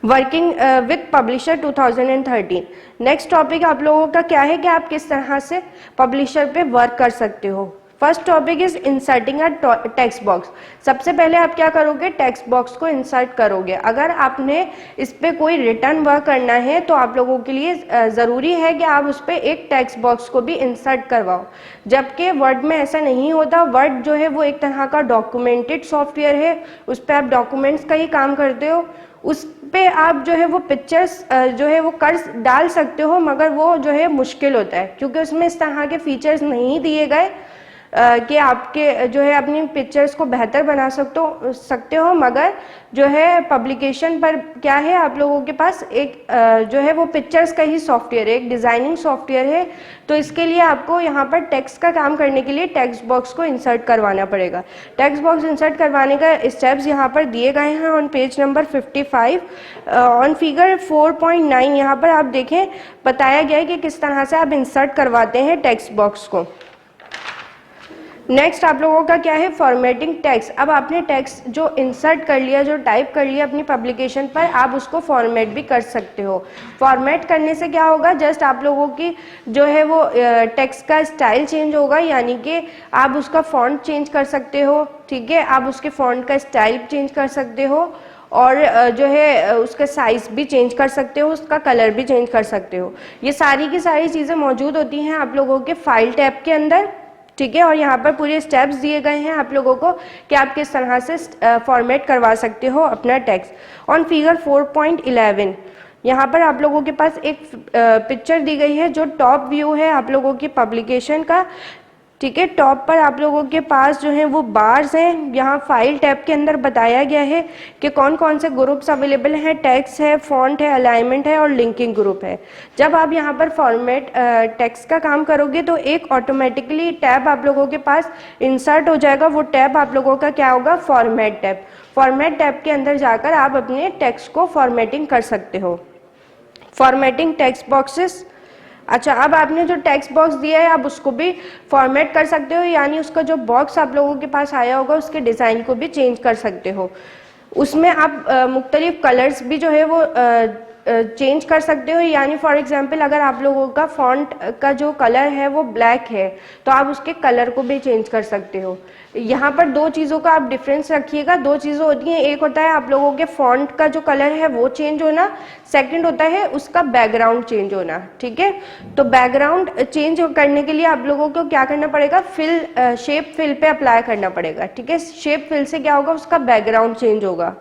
Working with publisher 2013। Next topic आप लोगों का क्या है कि आप किस तरह से पब्लिशर पे वर्क कर सकते हो। First topic is inserting a text box. सबसे पहले आप क्या करोगे, टेक्स्ट बॉक्स को इंसर्ट करोगे। अगर आपने इस पे कोई रिटर्न वर्क करना है तो आप लोगों के लिए ज़रूरी है कि आप उस पर एक टेक्स्ट बॉक्स को भी इंसर्ट करवाओ, जबकि वर्ड में ऐसा नहीं होता। वर्ड जो है वो एक तरह का डॉक्यूमेंटेड सॉफ्टवेयर है, उस पर आप डॉक्यूमेंट्स का ही काम करते हो। उस पे आप जो है वो पिक्चर्स जो है वो कर डाल सकते हो, मगर वो जो है मुश्किल होता है क्योंकि उसमें इस तरह के फीचर्स नहीं दिए गए कि आपके जो है अपनी पिक्चर्स को बेहतर बना सकते हो। मगर जो है पब्लिकेशन पर क्या है, आप लोगों के पास एक जो है वो पिक्चर्स का ही सॉफ्टवेयर है, एक डिज़ाइनिंग सॉफ्टवेयर है। तो इसके लिए आपको यहाँ पर टेक्स्ट का काम करने के लिए टेक्स्ट बॉक्स को इंसर्ट करवाना पड़ेगा। टेक्स्ट बॉक्स इंसर्ट करवाने का स्टेप्स यहाँ पर दिए गए हैं on page number 55। On figure 4.9 यहाँ पर आप देखें बताया गया है कि किस तरह से आप इंसर्ट करवाते हैं टेक्स्ट बॉक्स को। नेक्स्ट आप लोगों का क्या है, फॉर्मेटिंग टेक्स्ट। अब आपने टेक्स्ट जो इंसर्ट कर लिया, जो टाइप कर लिया अपनी पब्लिकेशन पर, आप उसको फॉर्मेट भी कर सकते हो। फॉर्मेट करने से क्या होगा, जस्ट आप लोगों की जो है वो टेक्स्ट का स्टाइल चेंज होगा, यानी कि आप उसका फॉन्ट चेंज कर सकते हो, ठीक है, आप उसके फॉन्ट का स्टाइल चेंज कर सकते हो और जो है उसका साइज़ भी चेंज कर सकते हो, उसका कलर भी चेंज कर सकते हो। ये सारी की सारी चीज़ें मौजूद होती हैं आप लोगों के फाइल टैब के अंदर, ठीक है। और यहाँ पर पूरे स्टेप्स दिए गए हैं आप लोगों को कि आप किस तरह से फॉर्मेट करवा सकते हो अपना टेक्स्ट। ऑन फिगर 4.11 यहाँ पर आप लोगों के पास एक पिक्चर दी गई है जो टॉप व्यू है आप लोगों की पब्लिकेशन का, ठीक है। टॉप पर आप लोगों के पास जो है वो बार्स हैं। यहाँ फाइल टैब के अंदर बताया गया है कि कौन कौन से ग्रुप्स अवेलेबल हैं, टेक्स्ट है, फॉन्ट है, अलाइनमेंट है और लिंकिंग ग्रुप है। जब आप यहाँ पर फॉर्मेट टेक्स्ट का काम करोगे तो एक ऑटोमेटिकली टैब आप लोगों के पास इंसर्ट हो जाएगा। वो टैब आप लोगों का क्या होगा, फॉर्मेट टैब। फॉर्मेट टैब के अंदर जाकर आप अपने टेक्स्ट को फॉर्मेटिंग कर सकते हो। Formatting text boxes. अच्छा, अब आपने जो टेक्स्ट बॉक्स दिया है आप उसको भी फॉर्मेट कर सकते हो, यानी उसका जो बॉक्स आप लोगों के पास आया होगा उसके डिज़ाइन को भी चेंज कर सकते हो। उसमें आप मुख्तलिफ कलर्स भी जो है वो चेंज कर सकते हो। यानी फॉर एग्जांपल अगर आप लोगों का फॉन्ट का जो कलर है वो ब्लैक है तो आप उसके कलर को भी चेंज कर सकते हो। यहाँ पर दो चीज़ों का आप डिफरेंस रखिएगा। दो चीज़ें होती हैं, एक होता है आप लोगों के फॉन्ट का जो कलर है वो चेंज होना, सेकंड होता है उसका बैकग्राउंड चेंज होना, ठीक है। तो बैकग्राउंड चेंज करने के लिए आप लोगों को क्या करना पड़ेगा, शेप फिल पे अप्लाई करना पड़ेगा, ठीक है। शेप फिल से क्या होगा, उसका बैकग्राउंड चेंज होगा।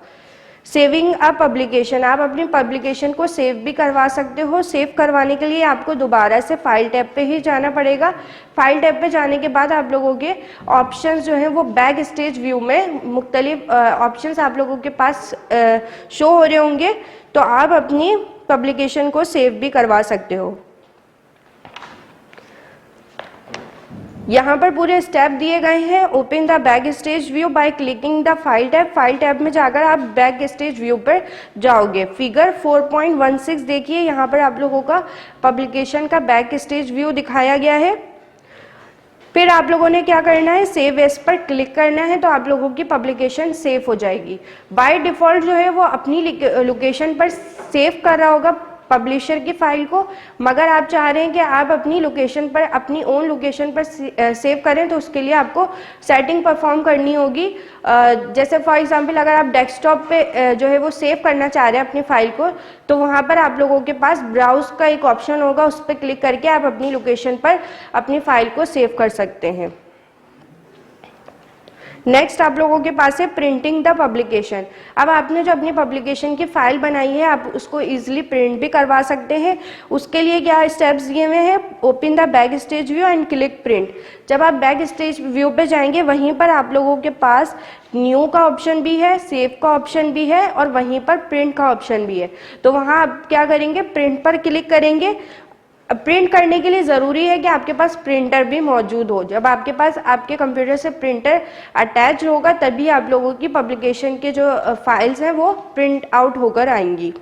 सेविंग अ पब्लिकेशन, आप अपनी पब्लिकेशन को सेव भी करवा सकते हो। सेव करवाने के लिए आपको दोबारा से फाइल टैब पे ही जाना पड़ेगा। फाइल टैब पे जाने के बाद आप लोगों के ऑप्शंस जो हैं वो बैक स्टेज व्यू में मुख्तलिफ ऑप्शंस आप लोगों के पास शो हो रहे होंगे, तो आप अपनी पब्लिकेशन को सेव भी करवा सकते हो। यहाँ पर पूरे स्टेप दिए गए हैं। Open the back stage view by clicking the file tab. File tab में जाकर आप बैक स्टेज व्यू पर जाओगे। फिगर 4.16 देखिए, यहाँ पर आप लोगों का पब्लिकेशन का बैक स्टेज व्यू दिखाया गया है। फिर आप लोगों ने क्या करना है, सेव एज पर क्लिक करना है, तो आप लोगों की पब्लिकेशन सेव हो जाएगी। बाय डिफ़ॉल्ट जो है वो अपनी लोकेशन पर सेव कर रहा होगा पब्लिशर की फाइल को, मगर आप चाह रहे हैं कि आप अपनी लोकेशन पर, अपनी ओन लोकेशन पर सेव करें, तो उसके लिए आपको सेटिंग परफॉर्म करनी होगी। जैसे फॉर एग्जांपल अगर आप डेस्कटॉप पे जो है वो सेव करना चाह रहे हैं अपनी फाइल को, तो वहाँ पर आप लोगों के पास ब्राउज का एक ऑप्शन होगा, उस पर क्लिक करके आप अपनी लोकेशन पर अपनी फाइल को सेव कर सकते हैं। नेक्स्ट आप लोगों के पास है प्रिंटिंग द पब्लिकेशन। अब आपने जो अपनी पब्लिकेशन की फाइल बनाई है आप उसको इजीली प्रिंट भी करवा सकते हैं। उसके लिए क्या स्टेप्स दिए हुए हैं, open the back stage view and click print. जब आप बैक स्टेज व्यू पे जाएंगे वहीं पर आप लोगों के पास न्यू का ऑप्शन भी है, सेव का ऑप्शन भी है और वहीं पर प्रिंट का ऑप्शन भी है। तो वहाँ आप क्या करेंगे, प्रिंट पर क्लिक करेंगे। प्रिंट करने के लिए ज़रूरी है कि आपके पास प्रिंटर भी मौजूद हो। जब आपके पास आपके कंप्यूटर से प्रिंटर अटैच होगा तभी आप लोगों की पब्लिकेशन के जो फाइल्स हैं वो प्रिंट आउट होकर आएंगी।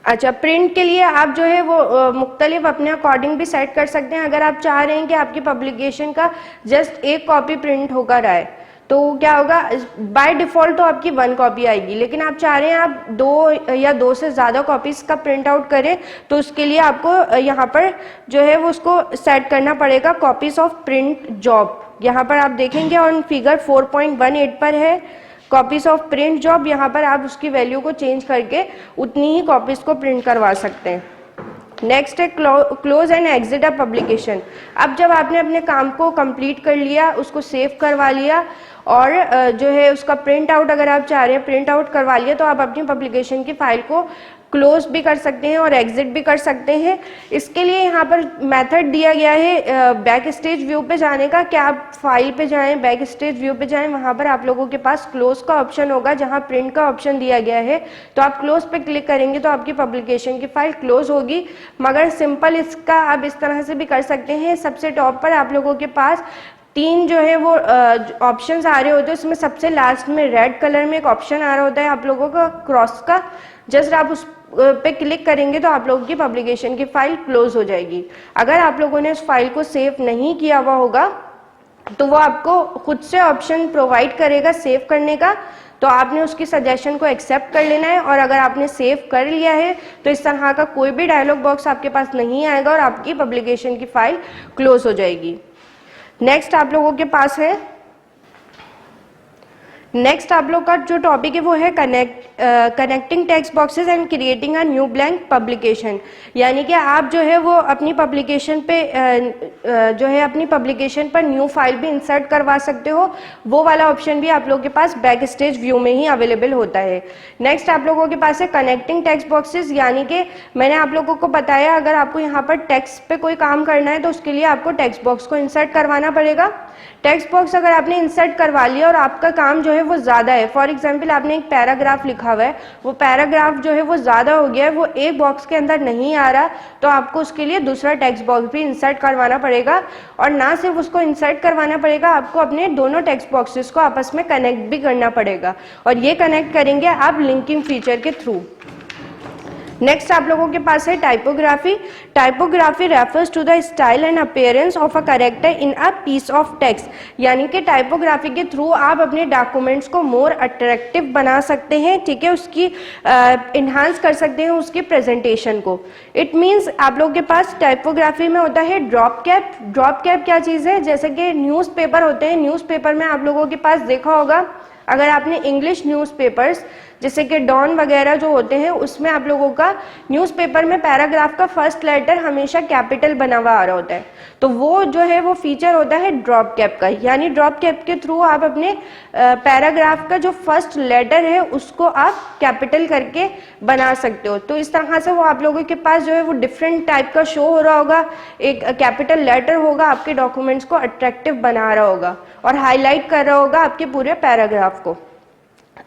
अच्छा, प्रिंट के लिए आप जो है वो मुख्तलिफ अपने अकॉर्डिंग भी सेट कर सकते हैं। अगर आप चाह रहे हैं कि आपकी पब्लिकेशन का जस्ट एक कॉपी प्रिंट होकर आए तो क्या होगा, बाय डिफ़ॉल्ट तो आपकी 1 कॉपी आएगी, लेकिन आप चाह रहे हैं आप 2 या 2 से ज़्यादा कॉपीज़ का प्रिंट आउट करें, तो उसके लिए आपको यहाँ पर जो है वो उसको सेट करना पड़ेगा कॉपीज़ ऑफ प्रिंट जॉब। यहाँ पर आप देखेंगे ऑन फिगर 4.18 पर है कॉपीज़ ऑफ प्रिंट जॉब। यहाँ पर आप उसकी वैल्यू को चेंज करके उतनी ही कॉपीज़ को प्रिंट करवा सकते हैं। नेक्स्ट है close and exit a publication. अब जब आपने अपने काम को कंप्लीट कर लिया, उसको सेव करवा लिया और जो है उसका प्रिंट आउट अगर आप चाह रहे हैं प्रिंट आउट करवा लिया, तो आप अपनी पब्लिकेशन की फाइल को क्लोज भी कर सकते हैं और एग्जिट भी कर सकते हैं। इसके लिए यहाँ पर मेथड दिया गया है बैक स्टेज व्यू पे जाने का, कि आप फाइल पे जाएं, बैक स्टेज व्यू पे जाएं, वहाँ पर आप लोगों के पास क्लोज का ऑप्शन होगा, जहाँ प्रिंट का ऑप्शन दिया गया है, तो आप क्लोज पे क्लिक करेंगे तो आपकी पब्लिकेशन की फाइल क्लोज होगी। मगर सिंपल इसका आप इस तरह से भी कर सकते हैं। सबसे टॉप पर आप लोगों के पास 3 जो है वो ऑप्शंस आ रहे होते हैं, उसमें सबसे लास्ट में रेड कलर में एक ऑप्शन आ रहा होता है आप लोगों का क्रॉस का। जस्ट आप उस पे क्लिक करेंगे तो आप लोगों की पब्लिकेशन की फाइल क्लोज हो जाएगी। अगर आप लोगों ने उस फाइल को सेव नहीं किया हुआ होगा तो वो आपको खुद से ऑप्शन प्रोवाइड करेगा सेव करने का, तो आपने उसकी सजेशन को एक्सेप्ट कर लेना है। और अगर आपने सेव कर लिया है तो इस तरह का कोई भी डायलॉग बॉक्स आपके पास नहीं आएगा और आपकी पब्लिकेशन की फाइल क्लोज हो जाएगी। नेक्स्ट आप लोगों के पास है, नेक्स्ट आप लोग का जो टॉपिक है वो है connecting text boxes and creating a new blank publication. यानी कि आप जो है वो अपनी पब्लिकेशन पे जो है अपनी पब्लिकेशन पर न्यू फाइल भी इंसर्ट करवा सकते हो। वो वाला ऑप्शन भी आप लोगों के पास बैक स्टेज व्यू में ही अवेलेबल होता है। नेक्स्ट आप लोगों के पास है कनेक्टिंग टेक्स्ट बॉक्सेस, यानी कि मैंने आप लोगों को बताया अगर आपको यहाँ पर टेक्स्ट पे कोई काम करना है तो उसके लिए आपको टेक्स्ट बॉक्स को इंसर्ट करवाना पड़ेगा। टेक्स्ट बॉक्स अगर आपने इंसर्ट करवा लिया और आपका काम जो है वो ज़्यादा है, फॉर एग्जांपल आपने एक पैराग्राफ लिखा हुआ है, वो पैराग्राफ जो है वो ज़्यादा हो गया है, वो एक बॉक्स के अंदर नहीं आ रहा, तो आपको उसके लिए दूसरा टेक्स्ट बॉक्स भी इंसर्ट करवाना पड़ेगा। और ना सिर्फ उसको इंसर्ट करवाना पड़ेगा, आपको अपने दोनों टेक्स्ट बॉक्सेस को आपस में कनेक्ट भी करना पड़ेगा, और ये कनेक्ट करेंगे आप लिंकिंग फीचर के थ्रू। नेक्स्ट आप लोगों के पास है typography. Typography refers to the style and appearance of a character in a piece of text. यानी कि टाइपोग्राफी के थ्रू आप अपने डॉक्यूमेंट्स को मोर अट्रैक्टिव बना सकते हैं, ठीक है, उसकी इन्हांस कर सकते हैं उसकी प्रेजेंटेशन को। इट मीन्स आप लोगों के पास टाइपोग्राफी में होता है ड्रॉप कैप। ड्रॉप कैप क्या चीज़ है, जैसे कि न्यूज़पेपर होते हैं, न्यूज़पेपर में आप लोगों के पास देखा होगा, अगर आपने इंग्लिश न्यूज़पेपर्स जैसे कि डॉन वगैरह जो होते हैं उसमें आप लोगों का न्यूज़पेपर में पैराग्राफ का फर्स्ट लेटर हमेशा कैपिटल बना हुआ आ रहा होता है, तो वो जो है वो फीचर होता है ड्रॉप कैप का। यानी ड्रॉप कैप के थ्रू आप अपने पैराग्राफ का जो फर्स्ट लेटर है उसको आप कैपिटल करके बना सकते हो। तो इस तरह से वो आप लोगों के पास जो है वो डिफरेंट टाइप का शो हो रहा होगा, एक कैपिटल लेटर होगा, आपके डॉक्यूमेंट्स को अट्रैक्टिव बना रहा होगा और हाईलाइट कर रहा होगा आपके पूरे पैराग्राफ को।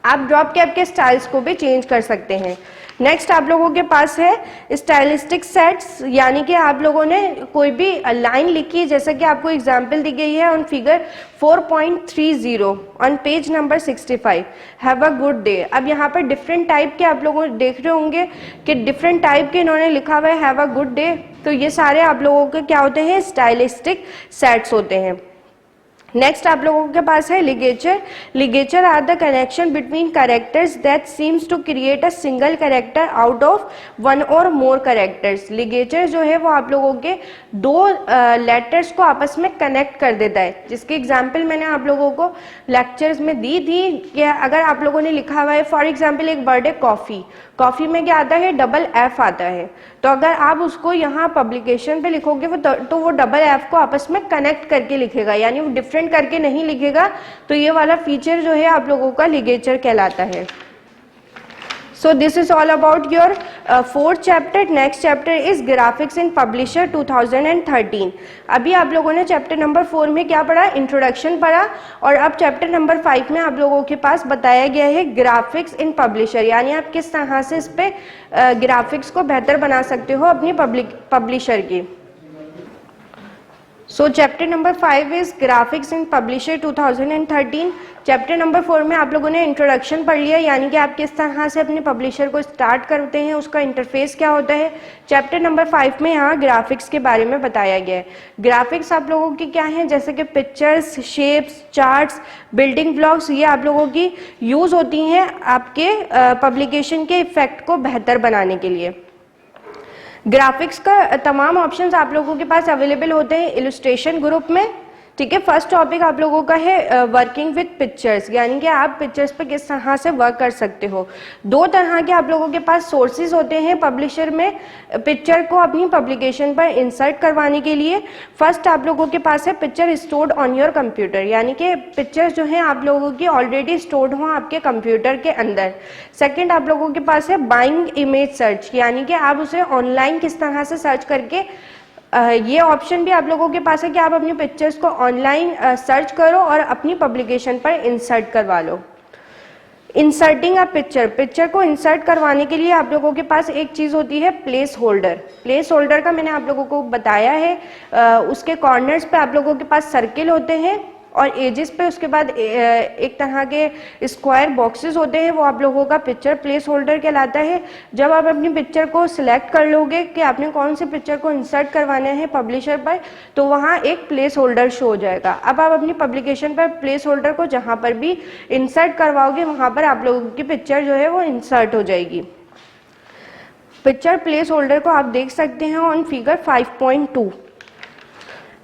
आप ड्रॉप कैप के स्टाइल्स को भी चेंज कर सकते हैं। नेक्स्ट आप लोगों के पास है स्टाइलिस्टिक सेट्स, यानी कि आप लोगों ने कोई भी लाइन लिखी, जैसे कि आपको एग्जांपल दी गई है on figure 4.30 on page number 65, have a good day. अब यहाँ पर डिफरेंट टाइप के आप लोग देख रहे होंगे कि डिफरेंट टाइप के इन्होंने लिखा हुआ है हैव अ गुड डे, तो ये सारे आप लोगों के क्या होते हैं, स्टाइलिस्टिक सेट्स होते हैं। नेक्स्ट आप लोगों के पास है ligature. Ligature are the connection between characters that seems to create a single character out of one or more characters. Ligature जो है वो आप लोगों के 2 लेटर्स को आपस में कनेक्ट कर देता है, जिसकी एग्जांपल मैंने आप लोगों को लेक्चर्स में दी थी कि अगर आप लोगों ने लिखा हुआ है फॉर एग्जांपल एक वर्ड है कॉफ़ी, कॉफ़ी में क्या आता है, डबल एफ आता है, तो अगर आप उसको यहाँ पब्लिकेशन पे लिखोगे तो वो डबल एफ को आपस में कनेक्ट करके लिखेगा, यानी वो डिफरेंट करके नहीं लिखेगा। तो ये वाला फीचर जो है आप लोगों का लिगेचर कहलाता है। So this is all about your 4th chapter. Next chapter is graphics in publisher 2013। अभी आप लोगों ने चैप्टर नंबर 4 में क्या पढ़ा, इंट्रोडक्शन पढ़ा, और अब चैप्टर नंबर 5 में आप लोगों के पास बताया गया है ग्राफिक्स इन पब्लिशर, यानी आप किस तरह से इस पे ग्राफिक्स को बेहतर बना सकते हो अपनी पब्लिशर की। सो chapter number 5 is graphics in publisher 2013। Chapter number 4 में आप लोगों ने इंट्रोडक्शन पढ़ लिया, यानी कि आप किस तरह से अपने पब्लिशर को स्टार्ट करते हैं, उसका इंटरफेस क्या होता है। चैप्टर नंबर 5 में यहाँ ग्राफिक्स के बारे में बताया गया है। ग्राफिक्स आप लोगों की क्या है, जैसे कि pictures, shapes, charts, building blocks, ये आप लोगों की यूज होती हैं आपके पब्लिकेशन के इफेक्ट को बेहतर बनाने के लिए। ग्राफिक्स का तमाम ऑप्शंस आप लोगों के पास अवेलेबल होते हैं इलस्ट्रेशन ग्रुप में, ठीक है। फर्स्ट टॉपिक आप लोगों का है वर्किंग विद पिक्चर्स, यानी कि आप पिक्चर्स पे किस तरह से वर्क कर सकते हो। दो तरह के आप लोगों के पास सोर्सेज होते हैं पब्लिशर में पिक्चर को अपनी पब्लिकेशन पर इंसर्ट करवाने के लिए। फर्स्ट आप लोगों के पास है picture stored on your computer, यानी कि पिक्चर्स जो हैं आप लोगों की ऑलरेडी स्टोर्ड हों आपके कंप्यूटर के अंदर। सेकेंड आप लोगों के पास है बाइंग इमेज सर्च, यानी कि आप उसे ऑनलाइन किस तरह से सर्च करके ये ऑप्शन भी आप लोगों के पास है कि आप अपनी पिक्चर्स को ऑनलाइन सर्च करो और अपनी पब्लिकेशन पर इंसर्ट करवा लो। इंसर्टिंग अ पिक्चर, पिक्चर को इंसर्ट करवाने के लिए आप लोगों के पास एक चीज़ होती है प्लेस होल्डर। प्लेस होल्डर का मैंने आप लोगों को बताया है, उसके कॉर्नर्स पे आप लोगों के पास सर्किल होते हैं और एजेस पे उसके बाद एक तरह के स्क्वायर बॉक्सेस होते हैं, वो आप लोगों का पिक्चर प्लेस होल्डर कहलाता है। जब आप अपनी पिक्चर को सिलेक्ट कर लोगे कि आपने कौन सी पिक्चर को इंसर्ट करवाना है पब्लिशर पर, तो वहाँ एक प्लेस होल्डर शो हो जाएगा। अब आप अपनी पब्लिकेशन पर प्लेस होल्डर को जहाँ पर भी इंसर्ट करवाओगे वहाँ पर आप लोगों की पिक्चर जो है वो इंसर्ट हो जाएगी। पिक्चर प्लेस होल्डर को आप देख सकते हैं ऑन फिगर 5.2।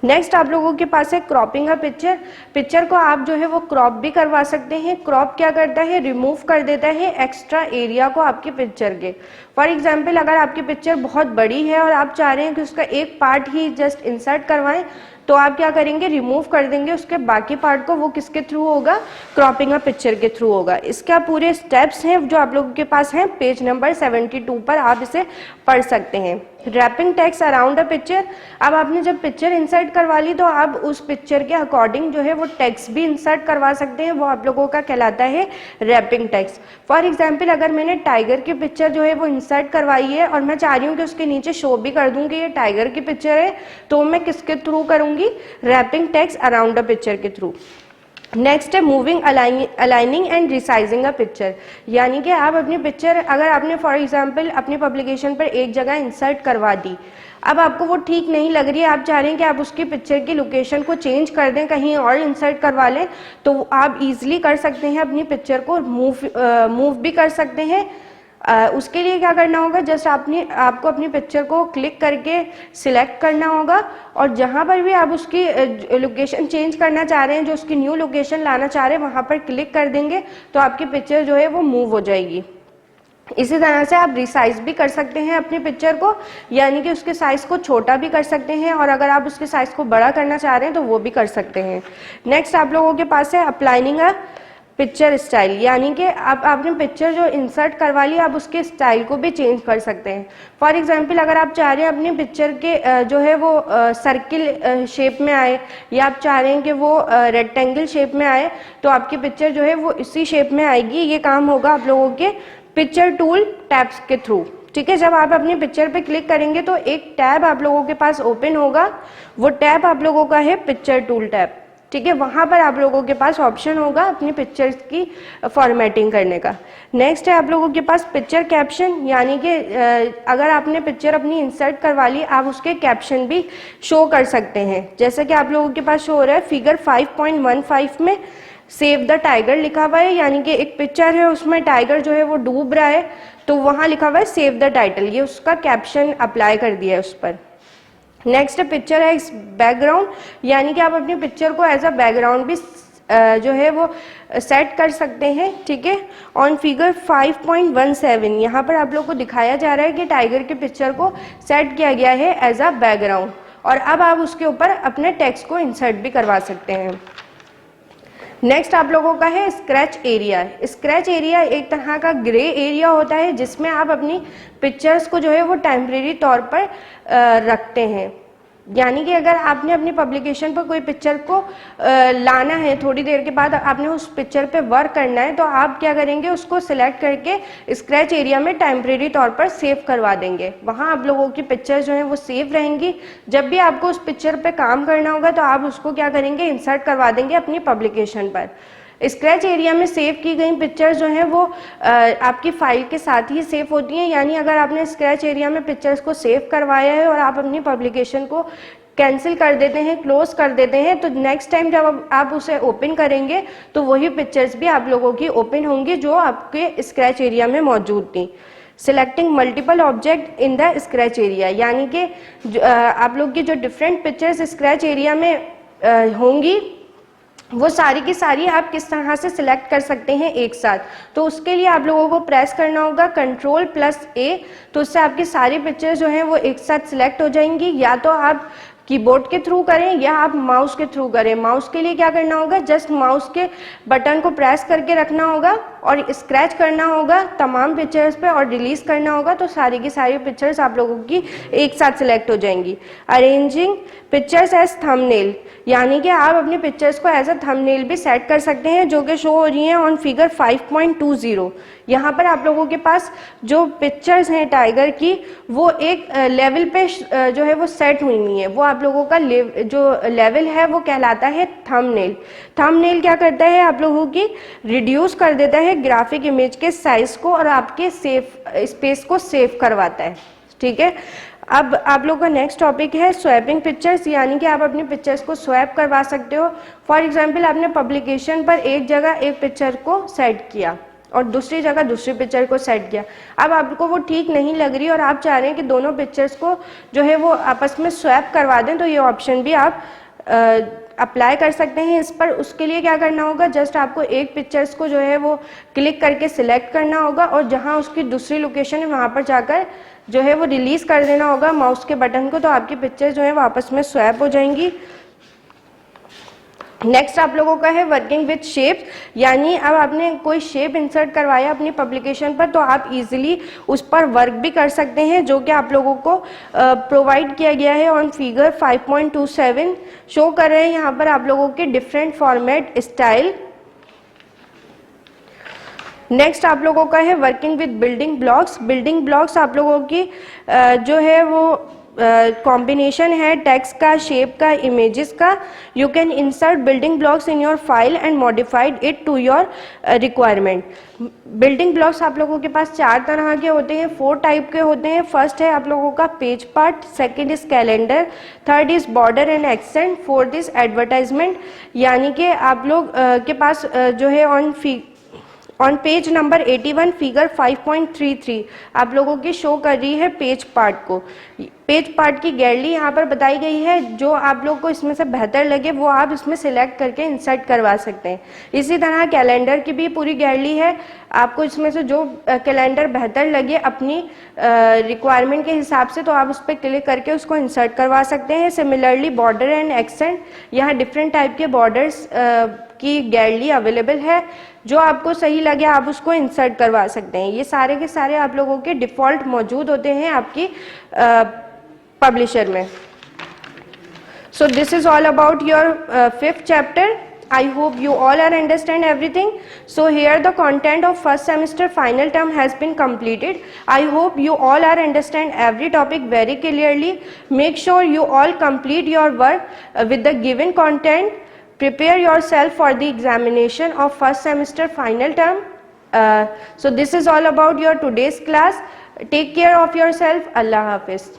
नेक्स्ट आप लोगों के पास है क्रॉपिंग का पिक्चर। पिक्चर को आप जो है वो क्रॉप भी करवा सकते हैं। क्रॉप क्या करता है, रिमूव कर देता है एक्स्ट्रा एरिया को आपकी पिक्चर के। फॉर एग्जांपल अगर आपकी पिक्चर बहुत बड़ी है और आप चाह रहे हैं कि उसका एक पार्ट ही जस्ट इंसर्ट करवाएं, तो आप क्या करेंगे, रिमूव कर देंगे उसके बाकी पार्ट को। वो किसके थ्रू होगा, क्रॉपिंग का पिक्चर के थ्रू होगा। इसका पूरे स्टेप्स हैं जो आप लोगों के पास हैं पेज नंबर 72 पर, आप इसे पढ़ सकते हैं। Wrapping text around a picture, अब आपने जब पिक्चर इंसर्ट करवा ली तो आप उस पिक्चर के अकॉर्डिंग जो है वो टेक्स्ट भी इंसर्ट करवा सकते हैं, वो आप लोगों का कहलाता है रैपिंग टेक्स्ट। फॉर एग्जांपल अगर मैंने टाइगर की पिक्चर जो है वो इंसर्ट करवाई है और मैं चाह रही हूँ कि उसके नीचे शो भी कर दूँ कि ये टाइगर की पिक्चर है, तो मैं किसके थ्रू करूँगी, wrapping text around a picture के थ्रू। नेक्स्ट है moving aligning and resizing a picture, यानी कि आप अपनी पिक्चर अगर आपने फॉर एग्जांपल अपनी पब्लिकेशन पर एक जगह इंसर्ट करवा दी, अब आपको वो ठीक नहीं लग रही है, आप चाह रहे हैं कि आप उसकी पिक्चर की लोकेशन को चेंज कर दें, कहीं और इंसर्ट करवा लें, तो आप इजीली कर सकते हैं, अपनी पिक्चर को मूव भी कर सकते हैं। उसके लिए क्या करना होगा, जस्ट आपको अपनी पिक्चर को क्लिक करके सिलेक्ट करना होगा और जहाँ पर भी आप उसकी लोकेशन चेंज करना चाह रहे हैं, जो उसकी न्यू लोकेशन लाना चाह रहे हैं, वहाँ पर क्लिक कर देंगे तो आपकी पिक्चर जो है वो मूव हो जाएगी। इसी तरह से आप रिसाइज भी कर सकते हैं अपनी पिक्चर को, यानी कि उसके साइज़ को छोटा भी कर सकते हैं और अगर आप उसके साइज़ को बड़ा करना चाह रहे हैं तो वो भी कर सकते हैं। नेक्स्ट आप लोगों के पास है अप्लाइनिंग अ पिक्चर स्टाइल, यानी कि आपने पिक्चर जो इंसर्ट करवा ली आप उसके स्टाइल को भी चेंज कर सकते हैं। फॉर एग्जांपल अगर आप चाह रहे हैं अपनी पिक्चर के जो है वो सर्किल शेप में आए या आप चाह रहे हैं कि वो रेक्टेंगल शेप में आए, तो आपकी पिक्चर जो है वो इसी शेप में आएगी। ये काम होगा आप लोगों के पिक्चर टूल टैब्स के थ्रू, ठीक है। जब आप अपनी पिक्चर पे क्लिक करेंगे तो एक टैब आप लोगों के पास ओपन होगा, वो टैब आप लोगों का है पिक्चर टूल टैब, ठीक है। वहाँ पर आप लोगों के पास ऑप्शन होगा अपनी पिक्चर्स की फॉर्मेटिंग करने का। नेक्स्ट है आप लोगों के पास पिक्चर कैप्शन, यानी कि अगर आपने पिक्चर अपनी इंसर्ट करवा ली आप उसके कैप्शन भी शो कर सकते हैं, जैसे कि आप लोगों के पास शो हो रहा है फिगर 5.15 में सेव द टाइगर लिखा हुआ है, यानी कि एक पिक्चर है उसमें टाइगर जो है वो डूब रहा है, तो वहाँ लिखा हुआ है सेव द टाइटल, ये उसका कैप्शन अप्लाई कर दिया है उस पर। नेक्स्ट पिक्चर है बैकग्राउंड, यानी कि आप अपनी पिक्चर को एज अ बैकग्राउंड भी जो है वो सेट कर सकते हैं, ठीक है। ऑन फिगर 5.17 यहाँ पर आप लोग को दिखाया जा रहा है कि टाइगर की पिक्चर को सेट किया गया है एज अ बैकग्राउंड और अब आप उसके ऊपर अपने टेक्स्ट को इंसर्ट भी करवा सकते हैं। नेक्स्ट आप लोगों का है स्क्रैच एरिया। स्क्रैच एरिया एक तरह का ग्रे एरिया होता है जिसमें आप अपनी पिक्चर्स को जो है वो टेम्परेरी तौर पर रखते हैं। यानी कि अगर आपने अपनी पब्लिकेशन पर कोई पिक्चर को लाना है, थोड़ी देर के बाद आपने उस पिक्चर पे वर्क करना है, तो आप क्या करेंगे, उसको सिलेक्ट करके स्क्रैच एरिया में टेम्परेरी तौर पर सेव करवा देंगे। वहाँ आप लोगों की पिक्चर जो है वो सेव रहेंगी। जब भी आपको उस पिक्चर पे काम करना होगा तो आप उसको क्या करेंगे, इंसर्ट करवा देंगे अपनी पब्लिकेशन पर। स्क्रैच एरिया में सेव की गई पिक्चर्स जो हैं वो आपकी फाइल के साथ ही सेव होती हैं। यानी अगर आपने स्क्रैच एरिया में पिक्चर्स को सेव करवाया है और आप अपनी पब्लिकेशन को कैंसिल कर देते हैं, क्लोज कर देते हैं, तो नेक्स्ट टाइम जब आप उसे ओपन करेंगे तो वही पिक्चर्स भी आप लोगों की ओपन होंगी जो आपके स्क्रैच एरिया में मौजूद थी। Selecting multiple object in the scratch area, यानी कि आप लोग की जो डिफरेंट पिक्चर्स स्क्रैच एरिया में होंगी वो सारी की सारी आप किस तरह से सिलेक्ट कर सकते हैं एक साथ। तो उसके लिए आप लोगों को प्रेस करना होगा Ctrl+A, तो उससे आपकी सारी पिक्चर्स जो हैं वो एक साथ सिलेक्ट हो जाएंगी। या तो आप कीबोर्ड के थ्रू करें या आप माउस के थ्रू करें। माउस के लिए क्या करना होगा, जस्ट माउस के बटन को प्रेस करके रखना होगा और स्क्रैच करना होगा तमाम पिक्चर्स पे और रिलीज करना होगा, तो सारी की सारी पिक्चर्स आप लोगों की एक साथ सिलेक्ट हो जाएंगी। अरेंजिंग पिक्चर्स एज थंबनेल, यानी कि आप अपनी पिक्चर्स को एज अ थंबनेल भी सेट कर सकते हैं, जो कि शो हो रही हैं ऑन फिगर 5.20। यहाँ पर आप लोगों के पास जो पिक्चर्स हैं टाइगर की वो एक लेवल पे जो है वो सेट हुई हुई है। वो आप लोगों का जो लेवल है वो कहलाता है थंबनेल। थंबनेल क्या करता है, आप लोगों की रिड्यूस कर देता है ग्राफिक इमेज के साइज को और आपके स्पेस को सेव करवाता है। ठीक है, अब आप लोग का नेक्स्ट टॉपिक है स्वैपिंग पिक्चर्स, यानी कि आप अपनी पिक्चर्स को स्वैप करवा सकते हो। फॉर एग्जांपल आपने पब्लिकेशन पर एक जगह एक पिक्चर को सेट किया और दूसरी जगह दूसरी पिक्चर को सेट किया। अब आपको वो ठीक नहीं लग रही और आप चाह रहे हैं कि दोनों पिक्चर्स को जो है वो आपस में स्वैप करवा दें, तो ये ऑप्शन भी आप अप्लाई कर सकते हैं इस पर। उसके लिए क्या करना होगा, जस्ट आपको एक पिक्चर्स को जो है वो क्लिक करके सिलेक्ट करना होगा और जहां उसकी दूसरी लोकेशन है वहां पर जाकर जो है वो रिलीज कर देना होगा माउस के बटन को, तो आपकी पिक्चर जो है वो आपस में स्वैप हो जाएंगी। नेक्स्ट आप लोगों का है वर्किंग विथ शेप, यानी अब आपने कोई शेप इंसर्ट करवाया अपनी पब्लिकेशन पर तो आप इजीली उस पर वर्क भी कर सकते हैं, जो कि आप लोगों को प्रोवाइड किया गया है ऑन फिगर 5.27। शो कर रहे हैं यहाँ पर आप लोगों के डिफरेंट फॉर्मेट स्टाइल। नेक्स्ट आप लोगों का है working with building blocks. Building blocks आप लोगों की जो है वो कॉम्बिनेशन है टेक्स्ट का, शेप का, इमेजेस का। You can insert building blocks in your file and modified it to your requirement. Building blocks आप लोगों के पास 4 तरह के होते हैं, 4 टाइप के होते हैं। फर्स्ट है आप लोगों का page part, second is calendar, third is border and accent, fourth is advertisement. यानी कि आप लोग के पास जो है ऑन पेज नंबर 81 फिगर 5.33 आप लोगों की शो कर रही है पेज पार्ट को। पेज पार्ट की गैलरी यहाँ पर बताई गई है, जो आप लोग को इसमें से बेहतर लगे वो आप इसमें सिलेक्ट करके इंसर्ट करवा सकते हैं। इसी तरह कैलेंडर की भी पूरी गैलरी है, आपको इसमें से जो कैलेंडर बेहतर लगे अपनी रिक्वायरमेंट के हिसाब से तो आप उस पर क्लिक करके उसको इंसर्ट करवा सकते हैं। सिमिलरली बॉर्डर एंड एक्सेंट, यहाँ डिफरेंट टाइप के बॉर्डर्स की गैलरी अवेलेबल है, जो आपको सही लगे आप उसको इंसर्ट करवा सकते हैं। ये सारे के सारे आप लोगों के डिफ़ॉल्ट मौजूद होते हैं आपकी पब्लिशर में। So this is all about your 5th chapter. I hope you all are understand everything. So here the content of first semester final term has been completed. I hope you all are understand every topic very clearly. Make sure you all complete your work with the given content. Prepare yourself for the examination of first semester final term. So this is all about your today's class. Take care of yourself. Allah Hafiz.